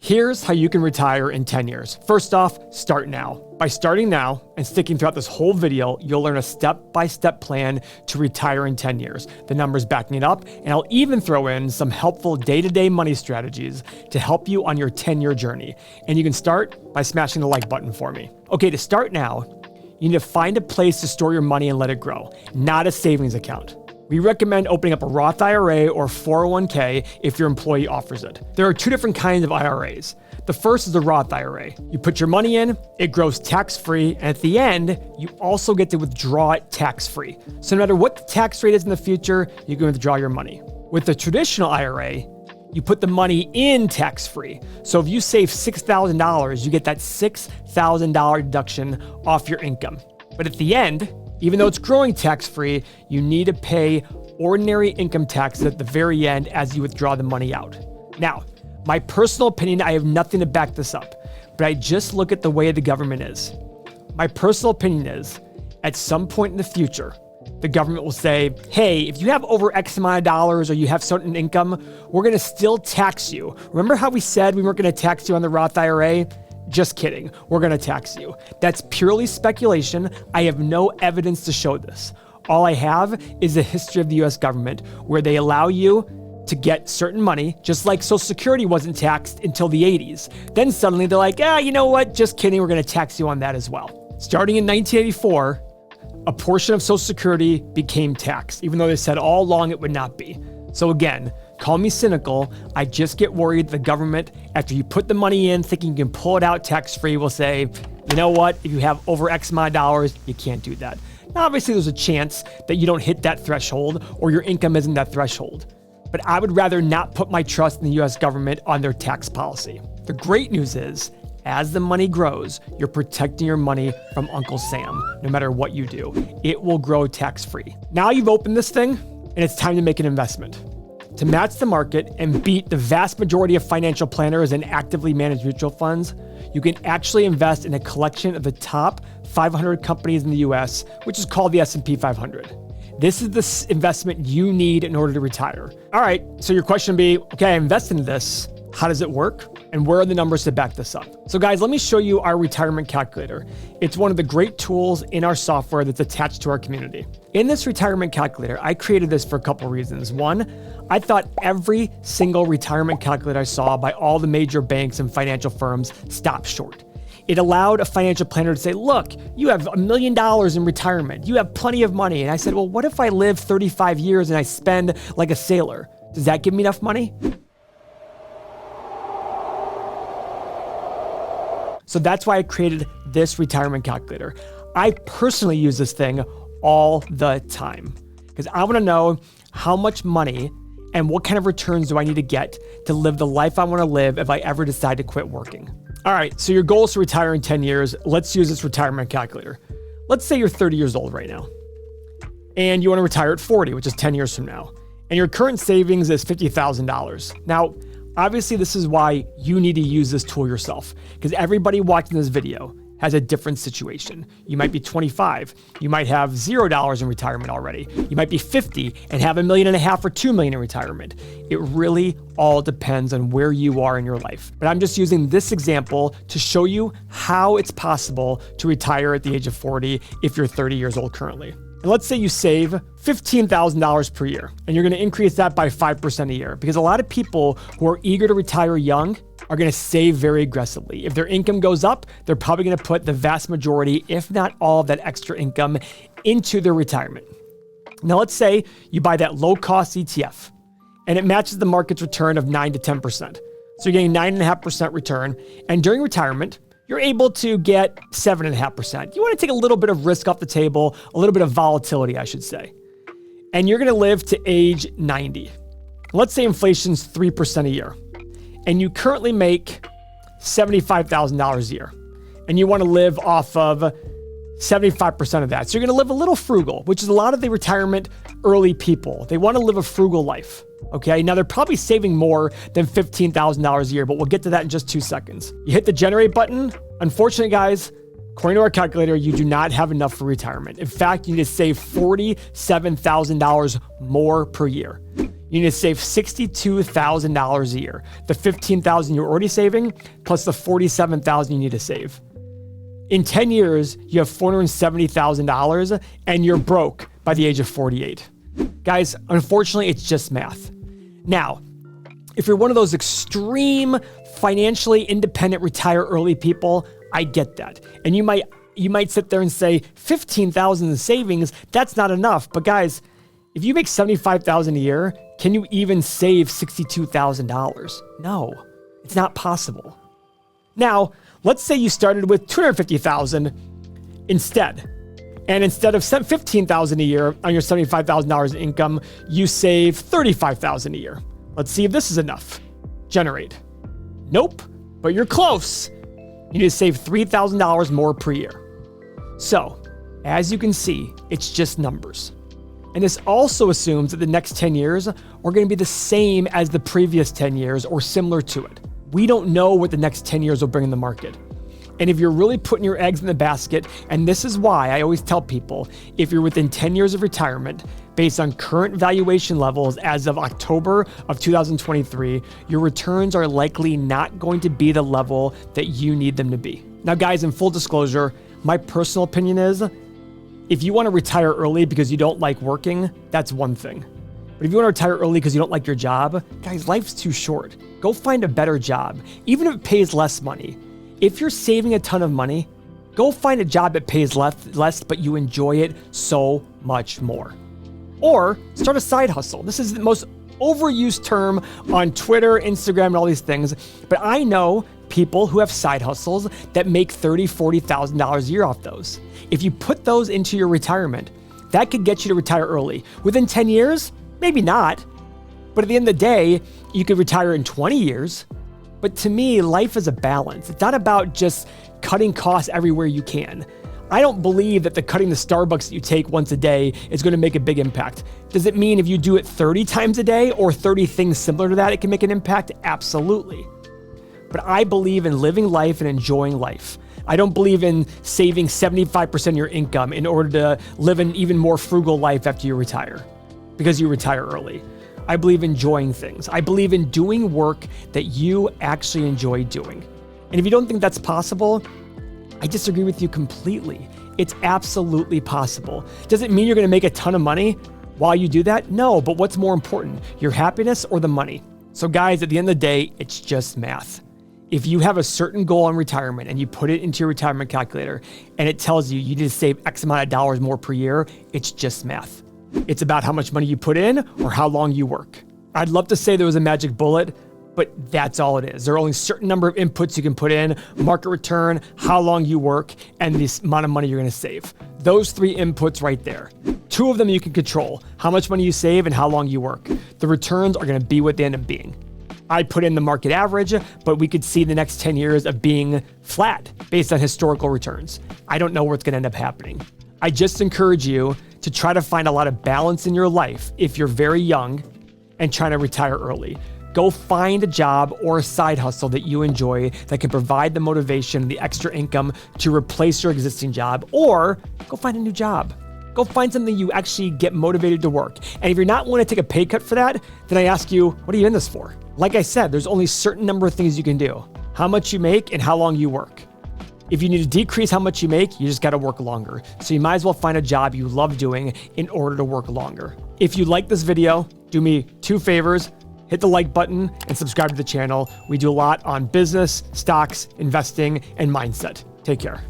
Here's how you can retire in 10 years. First off, start now. By starting now and sticking throughout this whole video, you'll learn a step-by-step plan to retire in 10 years. The numbers backing it up, and I'll even throw in some helpful day-to-day money strategies to help you on your 10-year journey. And you can start by smashing the like button for me. Okay, to start now, you need to find a place to store your money and let it grow, not a savings account. We recommend opening up a Roth IRA or 401k if your employee offers it. There are two different kinds of IRAs. The first is the Roth IRA. You put your money in, it grows tax-free, and at the end, you also get to withdraw it tax-free. So no matter what the tax rate is in the future, you can withdraw your money. With the traditional IRA, you put the money in tax-free. So if you save $6,000, you get that $6,000 deduction off your income. But at the end, even though it's growing tax-free, you need to pay ordinary income taxes at the very end as you withdraw the money out. Now, my personal opinion, I have nothing to back this up, but I just look at the way the government is. My personal opinion is, at some point in the future, the government will say, hey, if you have over X amount of dollars or you have certain income, we're gonna still tax you. Remember how we said we weren't gonna tax you on the Roth IRA? Just kidding, we're gonna tax you. That's purely speculation. I have no evidence to show this. All I have is the history of the US government where they allow you to get certain money, just like Social Security wasn't taxed until the 80s. Then suddenly they're like, you know what, just kidding, we're gonna tax you on that as well. Starting in 1984, a portion of Social Security became taxed, even though they said all along it would not be. So again, call me cynical, I just get worried the government, after you put the money in thinking you can pull it out tax-free, will say, you know what, if you have over X amount of dollars, you can't do that. Now, obviously there's a chance that you don't hit that threshold or your income isn't that threshold. But I would rather not put my trust in the US government on their tax policy. The great news is, as the money grows, you're protecting your money from Uncle Sam, no matter what you do. It will grow tax-free. Now you've opened this thing, and it's time to make an investment. To match the market and beat the vast majority of financial planners and actively managed mutual funds, you can actually invest in a collection of the top 500 companies in the US, which is called the S&P 500. This is the investment you need in order to retire. All right, so your question would be, okay, I invest in this. How does it work? And where are the numbers to back this up? So guys, let me show you our retirement calculator. It's one of the great tools in our software that's attached to our community. In this retirement calculator, I created this for a couple reasons. One, I thought every single retirement calculator I saw by all the major banks and financial firms stopped short. It allowed a financial planner to say, look, you have $1 million in retirement. You have plenty of money. And I said, well, what if I live 35 years and I spend like a sailor? Does that give me enough money? So that's why I created this retirement calculator. I personally use this thing all the time because I want to know how much money and what kind of returns do I need to get to live the life I want to live if I ever decide to quit working. All right, so your goal is to retire in 10 years. Let's use this retirement calculator. Let's say you're 30 years old right now and you want to retire at 40, which is 10 years from now. And your current savings is $50,000. Now, obviously, this is why you need to use this tool yourself, because everybody watching this video has a different situation. You might be 25. You might have $0 in retirement already. You might be 50 and have $1.5 million or $2 million in retirement. It really all depends on where you are in your life. But I'm just using this example to show you how it's possible to retire at the age of 40 if you're 30 years old currently. And let's say you save $15,000 per year, and you're gonna increase that by 5% a year, because a lot of people who are eager to retire young are gonna save very aggressively. If their income goes up, they're probably gonna put the vast majority, if not all of that extra income into their retirement. Now let's say you buy that low-cost ETF, and it matches the market's return of 9 to 10%. So you're getting 9.5% return, and during retirement, you're able to get 7.5%. You want to take a little bit of risk off the table, a little bit of volatility, I should say. And you're going to live to age 90. Let's say inflation's 3% a year, and you currently make $75,000 a year, and you want to live off of 75% of that. So you're going to live a little frugal, which is a lot of the retirement early people. They want to live a frugal life. Okay, now they're probably saving more than $15,000 a year, but we'll get to that in just 2 seconds. You hit the generate button. Unfortunately, guys, according to our calculator, you do not have enough for retirement. In fact, you need to save $47,000 more per year. You you need to save $62,000 a year. The $15,000 you're already saving plus the $47,000 you need to save. In 10 years, you have $470,000 and you're broke by the age of 48. Guys, unfortunately, it's just math. Now, if you're one of those extreme financially independent retire early people, I get that. And you might sit there and say, $15,000 in savings, that's not enough. But guys, if you make $75,000 a year, can you even save $62,000? No, it's not possible. Now, let's say you started with $250,000 instead. And instead of $15,000 a year on your $75,000 in income, you save $35,000 a year. Let's see if this is enough. Generate. Nope, but you're close. You need to save $3,000 more per year. So, as you can see, it's just numbers. And this also assumes that the next 10 years are going to be the same as the previous 10 years or similar to it. We don't know what the next 10 years will bring in the market. And if you're really putting your eggs in the basket, and this is why I always tell people, if you're within 10 years of retirement, based on current valuation levels as of October of 2023, your returns are likely not going to be the level that you need them to be. Now, guys, in full disclosure, my personal opinion is, if you want to retire early because you don't like working, that's one thing. But if you want to retire early because you don't like your job, guys, life's too short. Go find a better job, even if it pays less money. If you're saving a ton of money, go find a job that pays less, but you enjoy it so much more. Or start a side hustle. This is the most overused term on Twitter, Instagram, and all these things. But I know people who have side hustles that make $30,000, $40,000 a year off those. If you put those into your retirement, that could get you to retire early. Within 10 years, maybe not. But at the end of the day, you could retire in 20 years. But to me, life is a balance. It's not about just cutting costs everywhere you can. I don't believe that the cutting the Starbucks that you take once a day is going to make a big impact. Does it mean if you do it 30 times a day or 30 things similar to that, it can make an impact? Absolutely. But I believe in living life and enjoying life. I don't believe in saving 75% of your income in order to live an even more frugal life after you retire, because you retire early. I believe in enjoying things. I believe in doing work that you actually enjoy doing. And if you don't think that's possible, I disagree with you completely. It's absolutely possible. Does it mean you're going to make a ton of money while you do that? No, but what's more important, your happiness or the money? So guys, at the end of the day, it's just math. If you have a certain goal on retirement and you put it into your retirement calculator and it tells you you need to save X amount of dollars more per year, it's just math. It's about how much money you put in or how long you work. I'd love to say there was a magic bullet, but that's all it is. There are only a certain number of inputs you can put in: market return, how long you work, and the amount of money you're going to save. Those three inputs right there. Two of them you can control: how much money you save and how long you work. The returns are going to be what they end up being. I put in the market average, but we could see the next 10 years of being flat based on historical returns. I don't know what's going to end up happening. I just encourage you to try to find a lot of balance in your life if you're very young and trying to retire early. Go find a job or a side hustle that you enjoy that can provide the motivation, the extra income to replace your existing job, or go find a new job. Go find something you actually get motivated to work. And if you're not willing to take a pay cut for that, then I ask you, what are you in this for? Like I said, there's only a certain number of things you can do: how much you make and how long you work. If you need to decrease how much you make, you just got to work longer. So you might as well find a job you love doing in order to work longer. If you like this video, do me two favors. Hit the like button and subscribe to the channel. We do a lot on business, stocks, investing, and mindset. Take care.